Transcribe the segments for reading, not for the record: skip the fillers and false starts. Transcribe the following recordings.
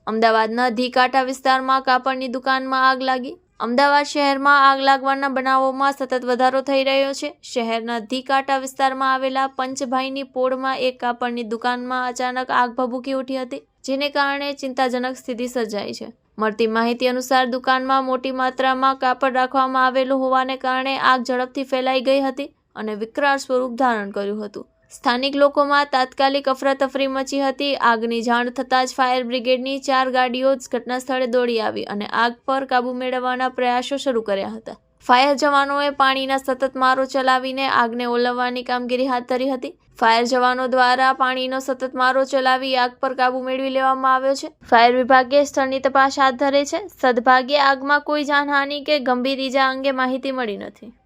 અમદાવાદના ધીકાંઠા વિસ્તારમાં કાપડની દુકાનમાં આગ લાગી। અમદાવાદ શહેરમાં આગ લાગવાના બનાવોમાં સતત વધારો થઈ રહ્યો છે। શહેરના ધીકાંઠા વિસ્તારમાં આવેલા પંચભાઈની પોળમાં એક કાપડની દુકાનમાં અચાનક આગ ભભૂકી ઉઠી હતી, જેને કારણે ચિંતાજનક સ્થિતિ સર્જાઈ છે। મળતી માહિતી અનુસાર દુકાનમાં મોટી માત્રામાં કાપડ રાખવામાં આવેલું હોવાને કારણે આગ ઝડપથી ફેલાઈ ગઈ હતી અને વિકરાળ સ્વરૂપ ધારણ કર્યું હતું। સ્થાનિક લોકોમાં તાત્કાલિક અફરાતફરી મચી હતી। આગની જાણ થતાં જ ફાયર બ્રિગેડની 4 ગાડીઓ ઘટના સ્થળે દોડી આવી અને આગ પર કાબૂ મેળવવાના પ્રયાસો શરૂ કર્યા હતા। ફાયર જવાનોએ પાણીના સતત મારો ચલાવીને આગને ઓલવવાની કામગીરી હાથ ધરી હતી। ફાયર જવાનો દ્વારા પાણીનો સતત મારો ચલાવી આગ પર કાબૂ મેળવી લેવામાં આવ્યો છે। ફાયર વિભાગે સ્થળની તપાસ હાથ ધરી છે। સદભાગ્યે આગમાં કોઈ જાનહાનિ કે ગંભીર ઈજા અંગે માહિતી મળી નથી।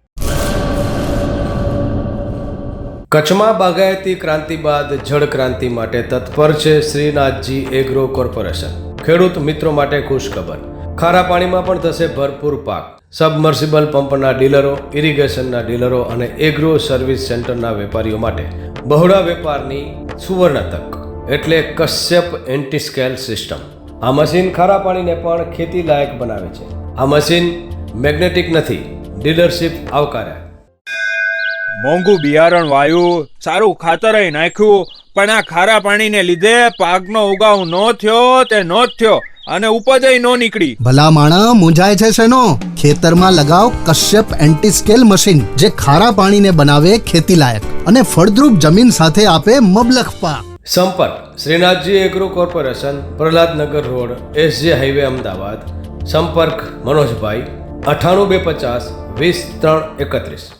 કચ્છમાં બાગાયતી ક્રાંતિ બાદ જળ ક્રાંતિ માટે તત્પર છે શ્રીનાથજી એગ્રો કોર્પોરેશન। ખેડૂત મિત્રો માટે ખુશખબર, ખારા પાણીમાં પણ થશે ભરપૂર પાક। સબમર્સિબલ પંપના ડીલરો, ઇરિગેશનના ડીલરો અને એગ્રો સર્વિસ સેન્ટરના વેપારીઓ માટે બહોળા વેપારની સુવર્ણ તક એટલે કશ્યપ એન્ટીસ્કેલ સિસ્ટમ। આ મશીન ખારા પાણીને પણ ખેતી લાયક બનાવે છે। આ મશીન મેગ્નેટિક નથી, ડીલરશીપ આવકાર્યા। મોંઘું બિયારણ વાયું, સારું ખાતરેય નાખ્યું, પણ આ ખારા પાણીને લીધે પાકનો ઉગાવ નો થયો તે નો જ થયો અને ઉપજય નો નીકળી। ભલા માણા મૂંઝાય છે શેનો? ખેતરમાં લગાવ કશ્યપ એન્ટીસ્કેલ મશીન, જે ખારા પાણીને બનાવે ખેતી લાયક અને ફળદ્રુપ જમીન સાથે આપે મબલખ પાક। સંપર્ક Shrinathji agro corporation, Prahlad Nagar road, SJ highway, Ahmedabad. સંપર્ક મનોજભાઈ 98 250 20 3 31।